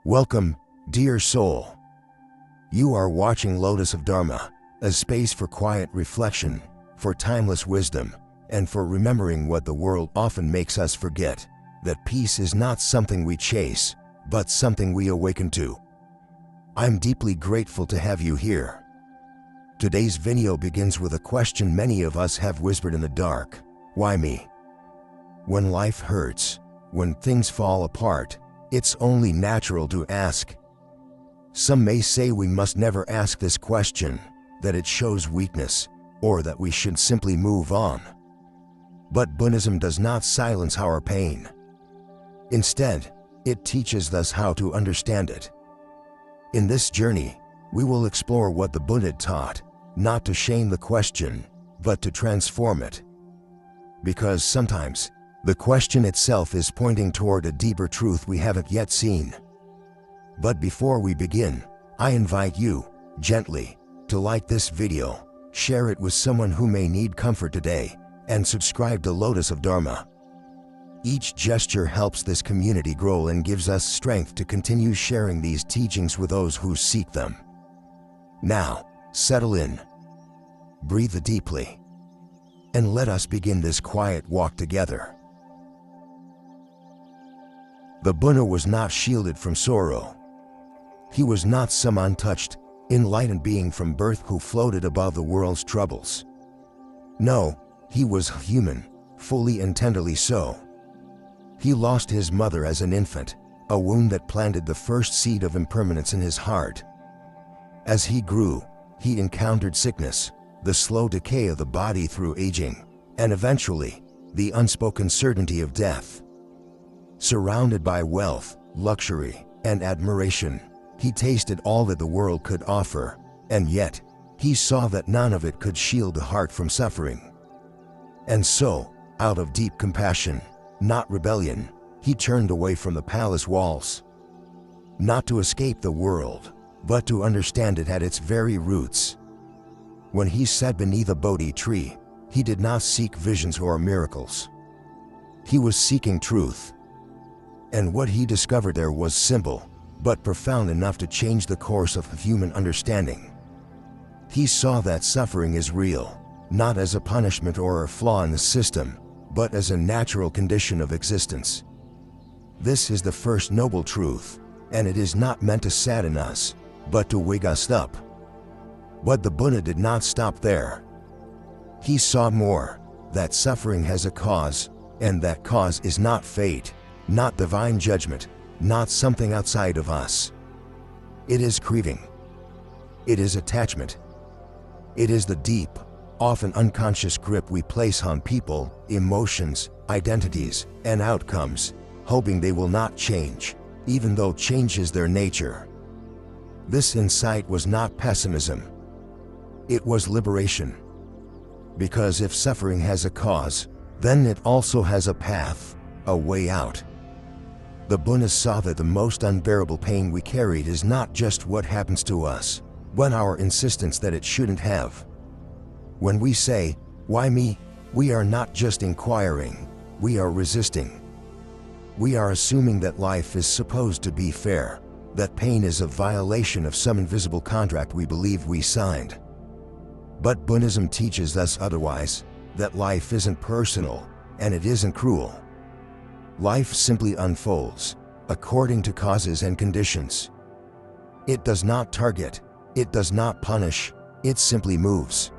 Welcome, dear soul. You are watching Lotus of Dharma, a space for quiet reflection, for timeless wisdom, and for remembering what the world often makes us forget, that peace is not something we chase, but something we awaken to. I'm deeply grateful to have you here. Today's video begins with a question many of us have whispered in the dark. Why me? When life hurts, when things fall apart, it's only natural to ask. Some may say we must never ask this question, that it shows weakness, or that we should simply move on. But Buddhism does not silence our pain. Instead, it teaches us how to understand it. In this journey, we will explore what the Buddha taught, not to shame the question, but to transform it. Because sometimes, the question itself is pointing toward a deeper truth we haven't yet seen. But before we begin, I invite you, gently, to like this video, share it with someone who may need comfort today, and subscribe to Lotus of Dharma. Each gesture helps this community grow and gives us strength to continue sharing these teachings with those who seek them. Now, settle in, breathe deeply, and let us begin this quiet walk together. The Buddha was not shielded from sorrow. He was not some untouched, enlightened being from birth who floated above the world's troubles. No, he was human, fully and tenderly so. He lost his mother as an infant, a wound that planted the first seed of impermanence in his heart. As he grew, he encountered sickness, the slow decay of the body through aging, and eventually, the unspoken certainty of death. Surrounded by wealth, luxury, and admiration, he tasted all that the world could offer, and yet, he saw that none of it could shield the heart from suffering. And so, out of deep compassion, not rebellion, he turned away from the palace walls. Not to escape the world, but to understand it at its very roots. When he sat beneath a Bodhi tree, he did not seek visions or miracles. He was seeking truth. And what he discovered there was simple, but profound enough to change the course of human understanding. He saw that suffering is real, not as a punishment or a flaw in the system, but as a natural condition of existence. This is the first noble truth, and it is not meant to sadden us, but to wake us up. But the Buddha did not stop there. He saw more, that suffering has a cause, and that cause is not fate, not divine judgment, not something outside of us. It is craving. It is attachment. It is the deep, often unconscious grip we place on people, emotions, identities, and outcomes, hoping they will not change, even though change is their nature. This insight was not pessimism. It was liberation. Because if suffering has a cause, then it also has a path, a way out. The Buddha saw that the most unbearable pain we carried is not just what happens to us, but our insistence that it shouldn't have. When we say, "Why me?" we are not just inquiring, we are resisting. We are assuming that life is supposed to be fair, that pain is a violation of some invisible contract we believe we signed. But Buddhism teaches us otherwise, that life isn't personal, and it isn't cruel. Life simply unfolds, according to causes and conditions. It does not target, it does not punish, it simply moves.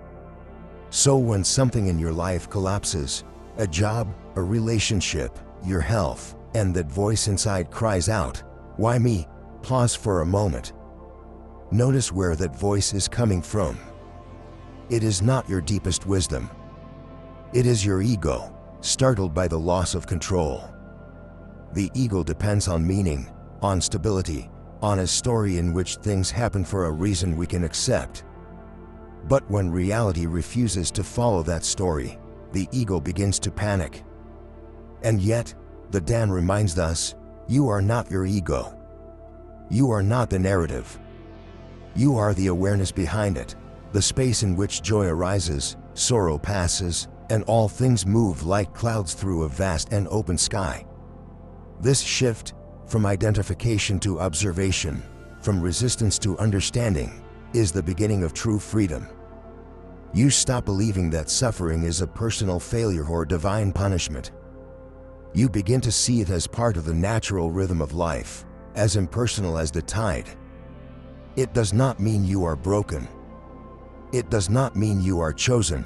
So when something in your life collapses, a job, a relationship, your health, and that voice inside cries out, "Why me?" pause for a moment. Notice where that voice is coming from. It is not your deepest wisdom. It is your ego, startled by the loss of control. The ego depends on meaning, on stability, on a story in which things happen for a reason we can accept. But when reality refuses to follow that story, the ego begins to panic. And yet, the Dan reminds us, you are not your ego. You are not the narrative. You are the awareness behind it, the space in which joy arises, sorrow passes, and all things move like clouds through a vast and open sky. This shift, from identification to observation, from resistance to understanding, is the beginning of true freedom. You stop believing that suffering is a personal failure or divine punishment. You begin to see it as part of the natural rhythm of life, as impersonal as the tide. It does not mean you are broken. It does not mean you are chosen.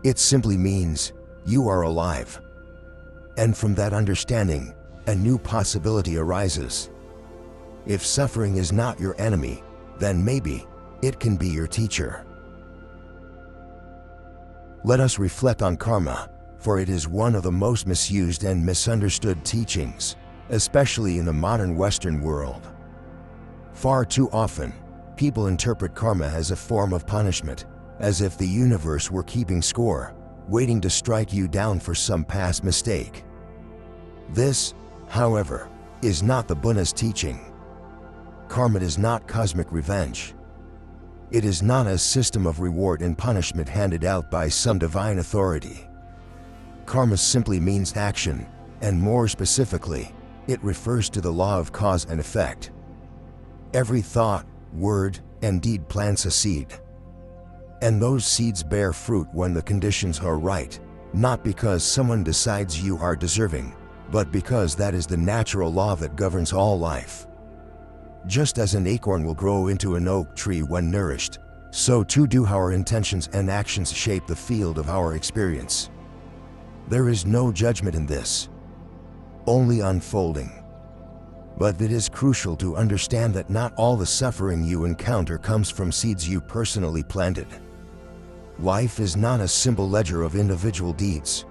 It simply means you are alive. And from that understanding, a new possibility arises. If suffering is not your enemy, then maybe it can be your teacher. Let us reflect on karma, for it is one of the most misused and misunderstood teachings, especially in the modern Western world. Far too often, people interpret karma as a form of punishment, as if the universe were keeping score, waiting to strike you down for some past mistake. This, however, is not the Buddhist teaching. Karma is not cosmic revenge. It is not a system of reward and punishment handed out by some divine authority. Karma simply means action, and more specifically, it refers to the law of cause and effect. Every thought, word, and deed plants a seed. And those seeds bear fruit when the conditions are right, not because someone decides you are deserving, but because that is the natural law that governs all life. Just as an acorn will grow into an oak tree when nourished, so too do our intentions and actions shape the field of our experience. There is no judgment in this, only unfolding. But it is crucial to understand that not all the suffering you encounter comes from seeds you personally planted. Life is not a simple ledger of individual deeds.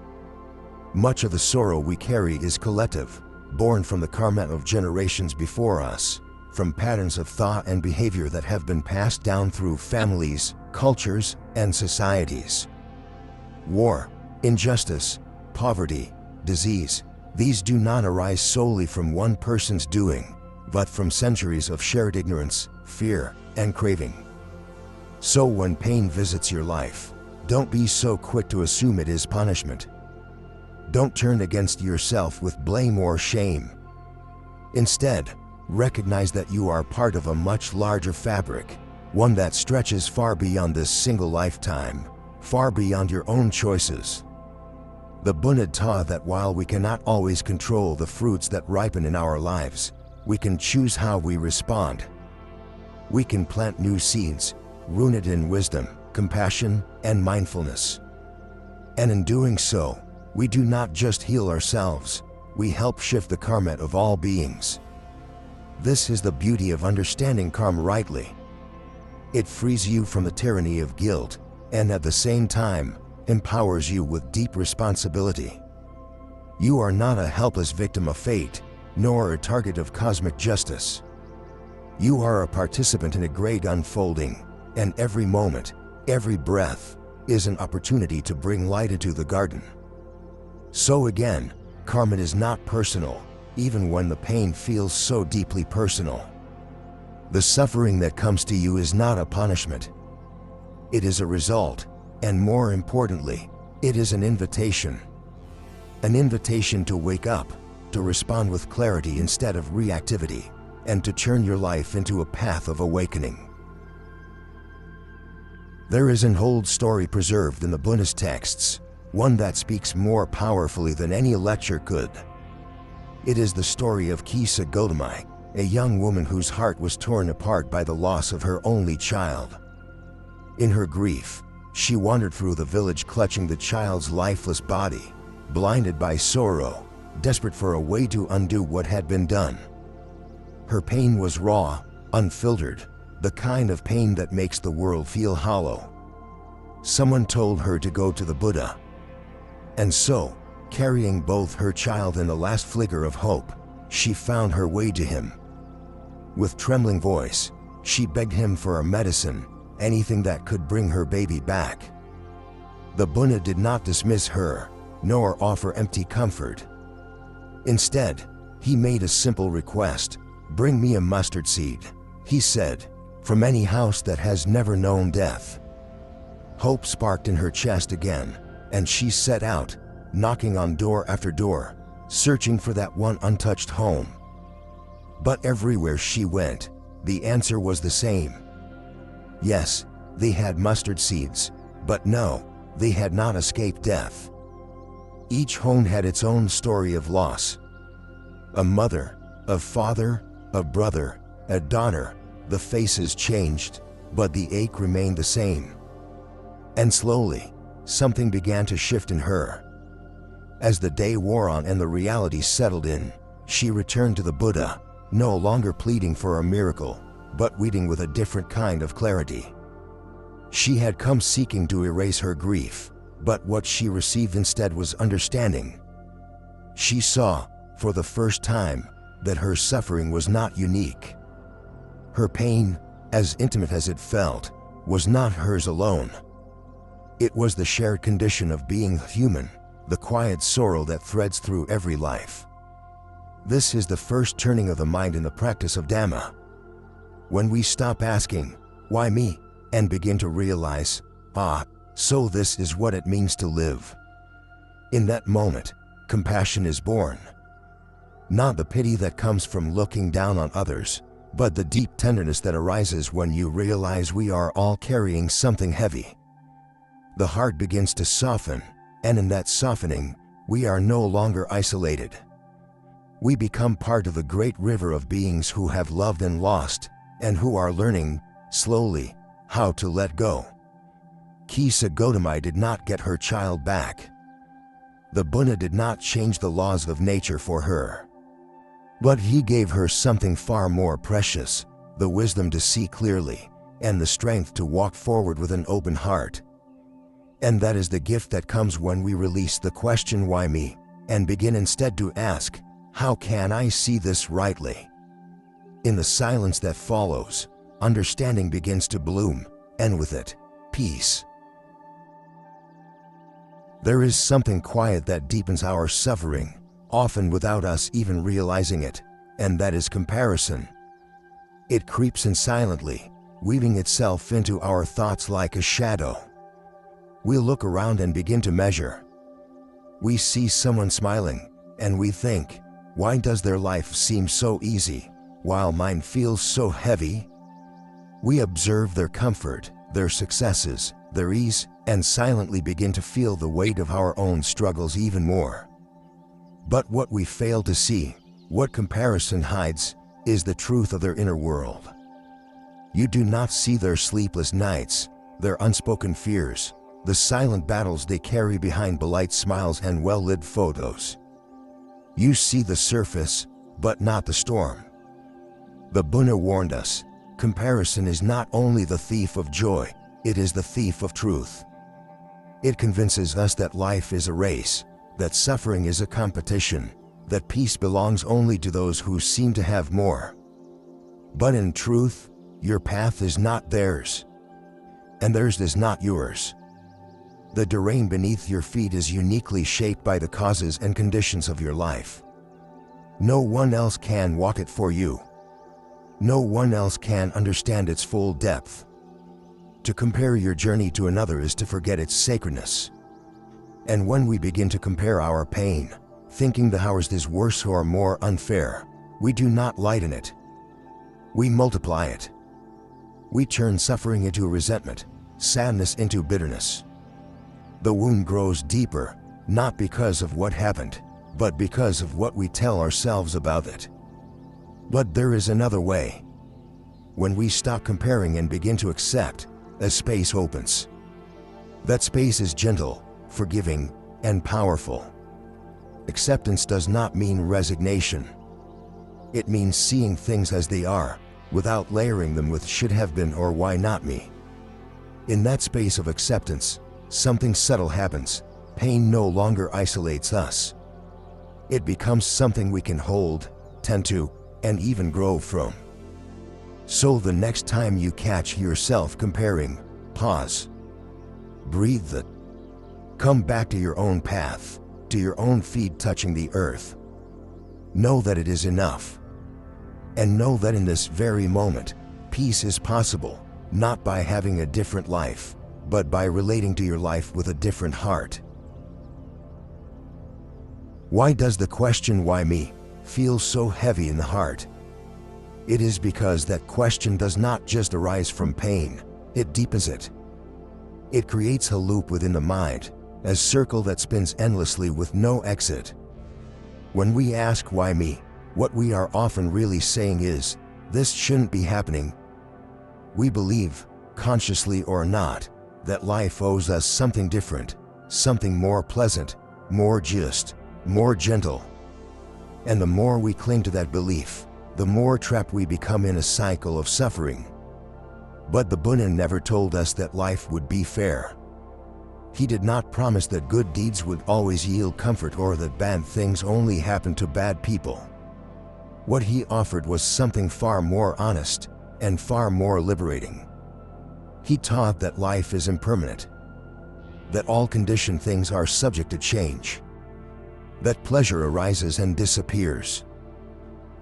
Much of the sorrow we carry is collective, born from the karma of generations before us, from patterns of thought and behavior that have been passed down through families, cultures, and societies. War, injustice, poverty, disease, these do not arise solely from one person's doing, but from centuries of shared ignorance, fear, and craving. So when pain visits your life, don't be so quick to assume it is punishment. Don't turn against yourself with blame or shame. Instead, recognize that you are part of a much larger fabric, one that stretches far beyond this single lifetime, far beyond your own choices. The Buddha taught that while we cannot always control the fruits that ripen in our lives, we can choose how we respond. We can plant new seeds, rooted in wisdom, compassion, and mindfulness. And in doing so, we do not just heal ourselves, we help shift the karma of all beings. This is the beauty of understanding karma rightly. It frees you from the tyranny of guilt, and at the same time, empowers you with deep responsibility. You are not a helpless victim of fate, nor a target of cosmic justice. You are a participant in a great unfolding, and every moment, every breath, is an opportunity to bring light into the garden. So again, karma is not personal, even when the pain feels so deeply personal. The suffering that comes to you is not a punishment. It is a result, and more importantly, it is an invitation. An invitation to wake up, to respond with clarity instead of reactivity, and to turn your life into a path of awakening. There is an old story preserved in the Buddhist texts, one that speaks more powerfully than any lecture could. It is the story of Kisa Gotami, a young woman whose heart was torn apart by the loss of her only child. In her grief, she wandered through the village clutching the child's lifeless body, blinded by sorrow, desperate for a way to undo what had been done. Her pain was raw, unfiltered, the kind of pain that makes the world feel hollow. Someone told her to go to the Buddha. And so, carrying both her child and the last flicker of hope, she found her way to him. With trembling voice, she begged him for a medicine, anything that could bring her baby back. The Buddha did not dismiss her, nor offer empty comfort. Instead, he made a simple request. "Bring me a mustard seed," he said, "from any house that has never known death." Hope sparked in her chest again, and she set out, knocking on door after door, searching for that one untouched home, But everywhere she went, the answer was the same. Yes, they had mustard seeds, but no, they had not escaped death. Each home had its own story of loss. A mother, a father, a brother, a daughter. The faces changed, but the ache remained the same. And slowly, something began to shift in her. As the day wore on and the reality settled in, she returned to the Buddha, no longer pleading for a miracle, but waiting with a different kind of clarity. She had come seeking to erase her grief, but what she received instead was understanding. She saw, for the first time, that her suffering was not unique. Her pain, as intimate as it felt, was not hers alone. It was the shared condition of being human, the quiet sorrow that threads through every life. This is the first turning of the mind in the practice of Dhamma. When we stop asking, "Why me?" and begin to realize, so this is what it means to live. In that moment, compassion is born. Not the pity that comes from looking down on others, but the deep tenderness that arises when you realize we are all carrying something heavy. The heart begins to soften, and in that softening, we are no longer isolated. We become part of the great river of beings who have loved and lost, and who are learning, slowly, how to let go. Kisa Gotami did not get her child back. The Buddha did not change the laws of nature for her. But he gave her something far more precious, the wisdom to see clearly, and the strength to walk forward with an open heart. And that is the gift that comes when we release the question, "Why me?" and begin instead to ask, "How can I see this rightly?" In the silence that follows, understanding begins to bloom, and with it, peace. There is something quiet that deepens our suffering, often without us even realizing it, and that is comparison. It creeps in silently, weaving itself into our thoughts like a shadow. We look around and begin to measure. We see someone smiling, and we think, "Why does their life seem so easy, while mine feels so heavy?" We observe their comfort, their successes, their ease, and silently begin to feel the weight of our own struggles even more. But what we fail to see, what comparison hides, is the truth of their inner world. You do not see their sleepless nights, their unspoken fears, the silent battles they carry behind polite smiles and well-lit photos. You see the surface, but not the storm. The Buddha warned us, comparison is not only the thief of joy, it is the thief of truth. It convinces us that life is a race, that suffering is a competition, that peace belongs only to those who seem to have more. But in truth, your path is not theirs, and theirs is not yours. The terrain beneath your feet is uniquely shaped by the causes and conditions of your life. No one else can walk it for you. No one else can understand its full depth. To compare your journey to another is to forget its sacredness. And when we begin to compare our pain, thinking that ours is worse or more unfair, we do not lighten it. We multiply it. We turn suffering into resentment, sadness into bitterness. The wound grows deeper, not because of what happened, but because of what we tell ourselves about it. But there is another way. When we stop comparing and begin to accept, a space opens. That space is gentle, forgiving, and powerful. Acceptance does not mean resignation. It means seeing things as they are, without layering them with should have been or why not me. In that space of acceptance, something subtle happens. Pain no longer isolates us. It becomes something we can hold, tend to, and even grow from. So the next time you catch yourself comparing, pause. Breathe it. Come back to your own path, to your own feet touching the earth. Know that it is enough. And know that in this very moment, peace is possible, not by having a different life, but by relating to your life with a different heart. Why does the question, "Why me?" feel so heavy in the heart? It is because that question does not just arise from pain, it deepens it. It creates a loop within the mind, a circle that spins endlessly with no exit. When we ask why me, what we are often really saying is, this shouldn't be happening. We believe, consciously or not, that life owes us something different, something more pleasant, more just, more gentle. And the more we cling to that belief, the more trapped we become in a cycle of suffering. But the Buddha never told us that life would be fair. He did not promise that good deeds would always yield comfort or that bad things only happen to bad people. What he offered was something far more honest and far more liberating. He taught that life is impermanent, that all conditioned things are subject to change, that pleasure arises and disappears,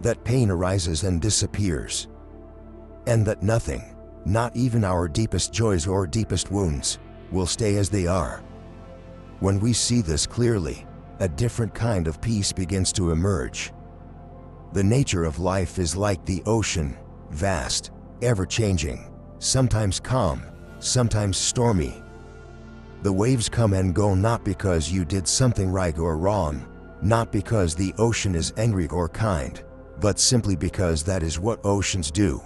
that pain arises and disappears, and that nothing, not even our deepest joys or deepest wounds, will stay as they are. When we see this clearly, a different kind of peace begins to emerge. The nature of life is like the ocean, vast, ever-changing, sometimes calm, sometimes stormy. The waves come and go not because you did something right or wrong, not because the ocean is angry or kind, but simply because that is what oceans do.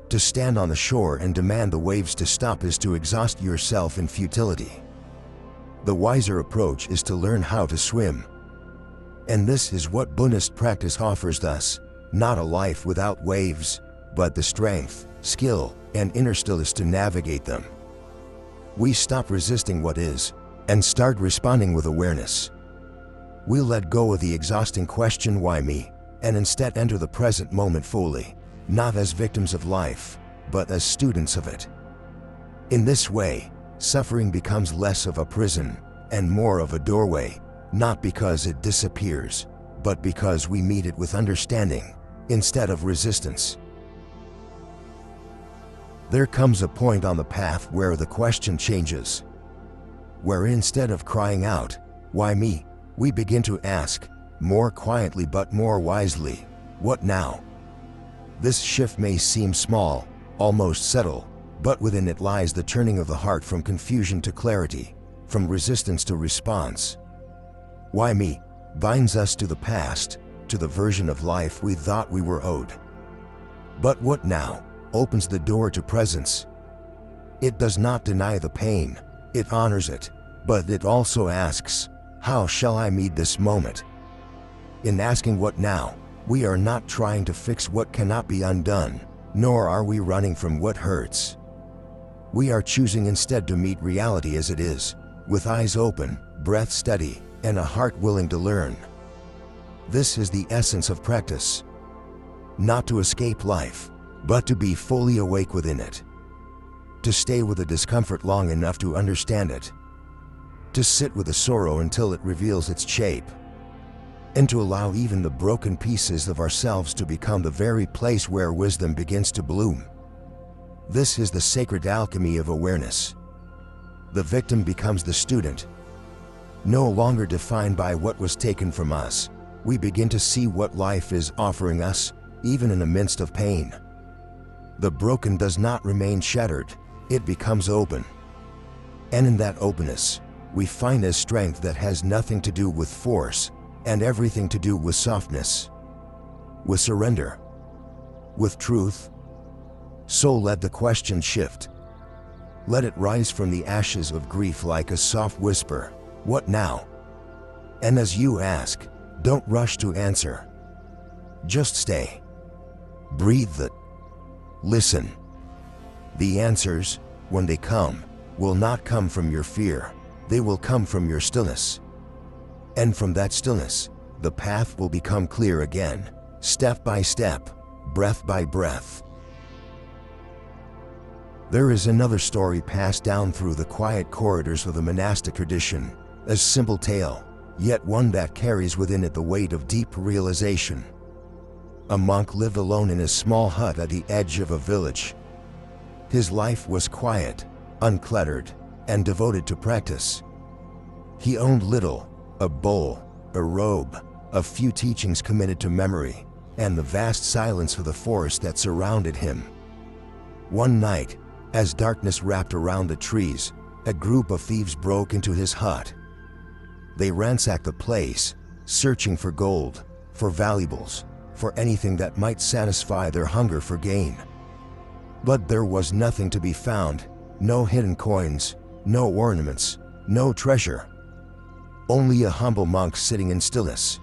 To stand on the shore and demand the waves to stop is to exhaust yourself in futility. The wiser approach is to learn how to swim. And this is what Buddhist practice offers us, not a life without waves, but the strength, skill, and inner stillness to navigate them. We stop resisting what is, and start responding with awareness. We let go of the exhausting question, why me, and instead enter the present moment fully, not as victims of life, but as students of it. In this way, suffering becomes less of a prison and more of a doorway, not because it disappears, but because we meet it with understanding instead of resistance. There comes a point on the path where the question changes, where instead of crying out, why me, we begin to ask, more quietly but more wisely, what now? This shift may seem small, almost subtle, but within it lies the turning of the heart from confusion to clarity, from resistance to response. Why me binds us to the past, to the version of life we thought we were owed. But what now opens the door to presence. It does not deny the pain, it honors it, but it also asks, how shall I meet this moment? In asking what now, we are not trying to fix what cannot be undone, nor are we running from what hurts. We are choosing instead to meet reality as it is, with eyes open, breath steady, and a heart willing to learn. This is the essence of practice. Not to escape life, but to be fully awake within it. To stay with the discomfort long enough to understand it. To sit with the sorrow until it reveals its shape. And to allow even the broken pieces of ourselves to become the very place where wisdom begins to bloom. This is the sacred alchemy of awareness. The victim becomes the student. No longer defined by what was taken from us, we begin to see what life is offering us, even in the midst of pain. The broken does not remain shattered, it becomes open. And in that openness, we find a strength that has nothing to do with force, and everything to do with softness, with surrender, with truth. So let the question shift. Let it rise from the ashes of grief like a soft whisper, what now? And as you ask, don't rush to answer. Just stay. Breathe it. Listen. The answers, when they come, will not come from your fear, they will come from your stillness. And from that stillness, the path will become clear again, step by step, breath by breath. There is another story passed down through the quiet corridors of the monastic tradition, a simple tale, yet one that carries within it the weight of deep realization. A monk lived alone in a small hut at the edge of a village. His life was quiet, uncluttered, and devoted to practice. He owned little, a bowl, a robe, a few teachings committed to memory, and the vast silence of the forest that surrounded him. One night, as darkness wrapped around the trees, a group of thieves broke into his hut. They ransacked the place, searching for gold, for valuables, for anything that might satisfy their hunger for gain. But there was nothing to be found, no hidden coins, no ornaments, no treasure. Only a humble monk sitting in stillness.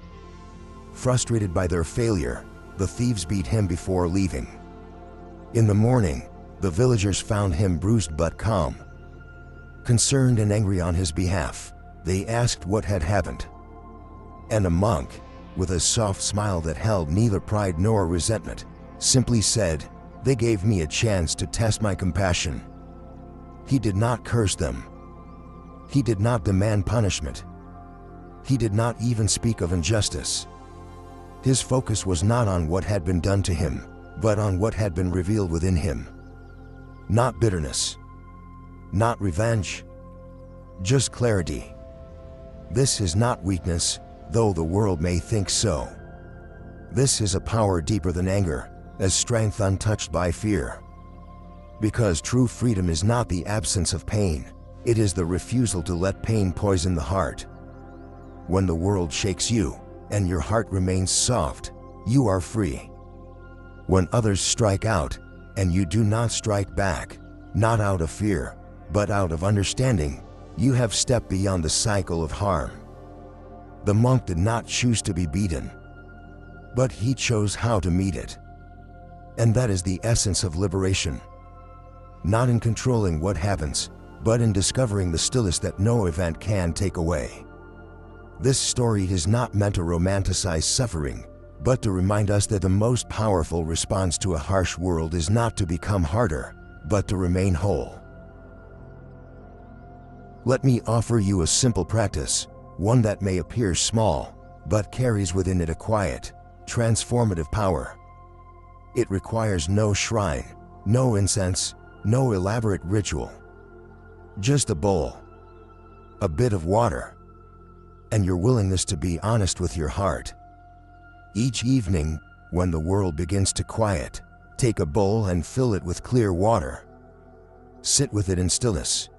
Frustrated by their failure, the thieves beat him before leaving. In the morning, the villagers found him bruised but calm. Concerned and angry on his behalf, they asked what had happened. And a monk, with a soft smile that held neither pride nor resentment, simply said, "They gave me a chance to test my compassion." He did not curse them. He did not demand punishment. He did not even speak of injustice. His focus was not on what had been done to him, but on what had been revealed within him. Not bitterness, not revenge, just clarity. This is not weakness, though the world may think so. This is a power deeper than anger, a strength untouched by fear. Because true freedom is not the absence of pain, it is the refusal to let pain poison the heart. When the world shakes you, and your heart remains soft, you are free. When others strike out, and you do not strike back, not out of fear, but out of understanding, you have stepped beyond the cycle of harm. The monk did not choose to be beaten, but he chose how to meet it. And that is the essence of liberation. Not in controlling what happens, but in discovering the stillness that no event can take away. This story is not meant to romanticize suffering, but to remind us that the most powerful response to a harsh world is not to become harder, but to remain whole. Let me offer you a simple practice, one that may appear small, but carries within it a quiet, transformative power. It requires no shrine, no incense, no elaborate ritual. Just a bowl, a bit of water, and your willingness to be honest with your heart. Each evening, when the world begins to quiet, take a bowl and fill it with clear water. Sit with it in stillness.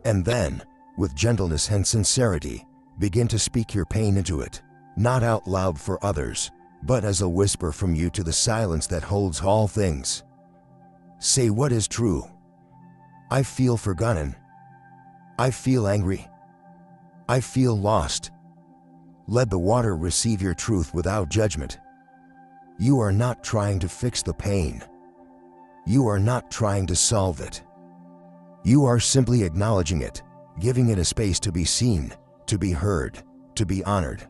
And then, with gentleness and sincerity, begin to speak your pain into it, not out loud for others, but as a whisper from you to the silence that holds all things. Say what is true. I feel forgotten. I feel angry. I feel lost. Let the water receive your truth without judgment. You are not trying to fix the pain. You are not trying to solve it. You are simply acknowledging it, giving it a space to be seen, to be heard, to be honored.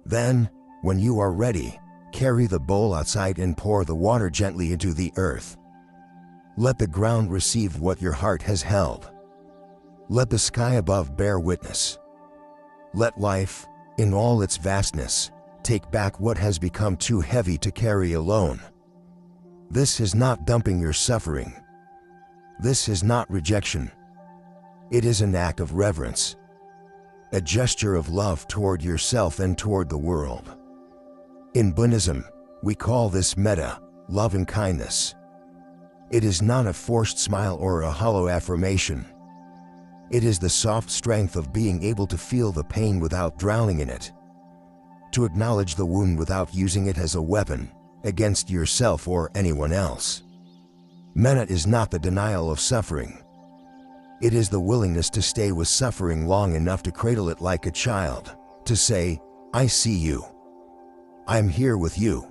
Then, when you are ready, carry the bowl outside and pour the water gently into the earth. Let the ground receive what your heart has held. Let the sky above bear witness. Let life, in all its vastness, take back what has become too heavy to carry alone. This is not dumping your suffering. This is not rejection. It is an act of reverence, a gesture of love toward yourself and toward the world. In Buddhism, we call this metta, loving kindness. It is not a forced smile or a hollow affirmation. It is the soft strength of being able to feel the pain without drowning in it, to acknowledge the wound without using it as a weapon against yourself or anyone else. Metta is not the denial of suffering. It is the willingness to stay with suffering long enough to cradle it like a child, to say, I see you. I am here with you.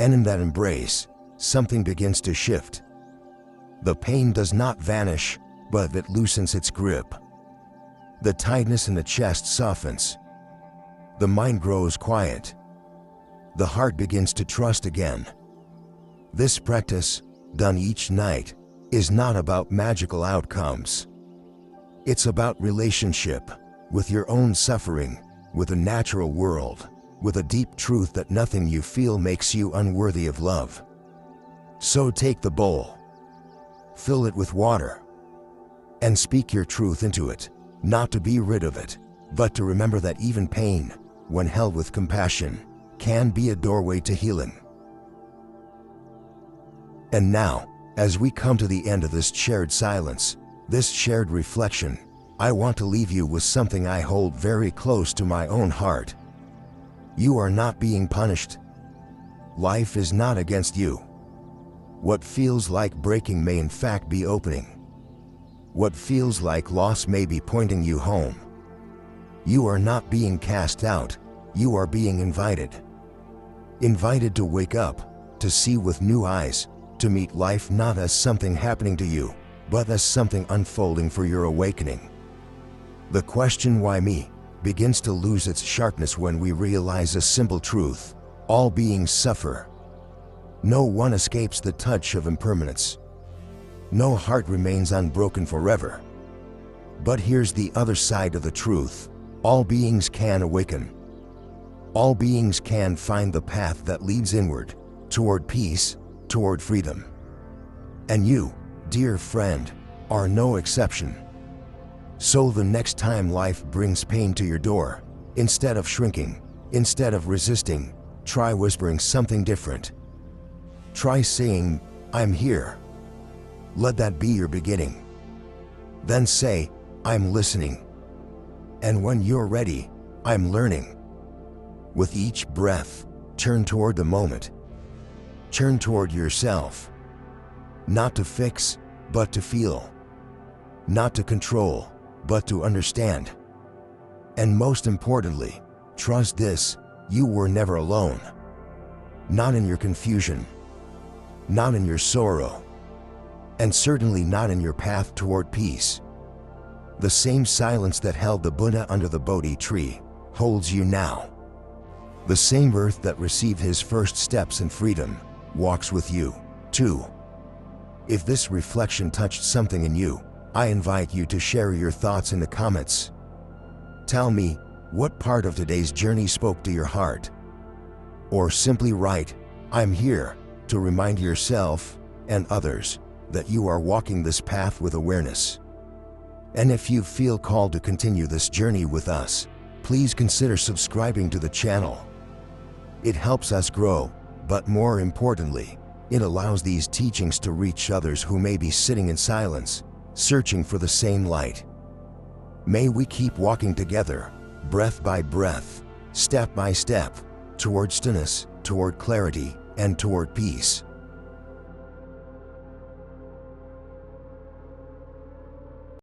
And in that embrace, something begins to shift. The pain does not vanish, but it loosens its grip. The tightness in the chest softens. The mind grows quiet. The heart begins to trust again. This practice, done each night, is not about magical outcomes. It's about relationship with your own suffering, with the natural world, with a deep truth that nothing you feel makes you unworthy of love. So take the bowl, fill it with water, and speak your truth into it, not to be rid of it, but to remember that even pain, when held with compassion, can be a doorway to healing. And now, as we come to the end of this shared silence, this shared reflection, I want to leave you with something I hold very close to my own heart. You are not being punished. Life is not against you. What feels like breaking may in fact be opening. What feels like loss may be pointing you home. You are not being cast out, you are being invited. Invited to wake up, to see with new eyes, to meet life not as something happening to you, but as something unfolding for your awakening. The question "why me?" begins to lose its sharpness when we realize a simple truth: all beings suffer. No one escapes the touch of impermanence. No heart remains unbroken forever. But here's the other side of the truth: all beings can awaken. All beings can find the path that leads inward, toward peace, toward freedom. And you, dear friend, are no exception. So the next time life brings pain to your door, instead of shrinking, instead of resisting, try whispering something different. Try saying, "I'm here." Let that be your beginning. Then say, "I'm listening." And when you're ready, "I'm learning." With each breath, turn toward the moment. Turn toward yourself. Not to fix, but to feel. Not to control, but to understand. And most importantly, trust this: you were never alone. Not in your confusion. Not in your sorrow. And certainly not in your path toward peace. The same silence that held the Buddha under the Bodhi tree holds you now. The same earth that received his first steps in freedom walks with you, too. If this reflection touched something in you, I invite you to share your thoughts in the comments. Tell me, what part of today's journey spoke to your heart? Or simply write, "I'm here," to remind yourself and others that you are walking this path with awareness. And if you feel called to continue this journey with us, please consider subscribing to the channel. It helps us grow, but more importantly, it allows these teachings to reach others who may be sitting in silence, searching for the same light. May we keep walking together, breath by breath, step by step, toward stillness, toward clarity, and toward peace.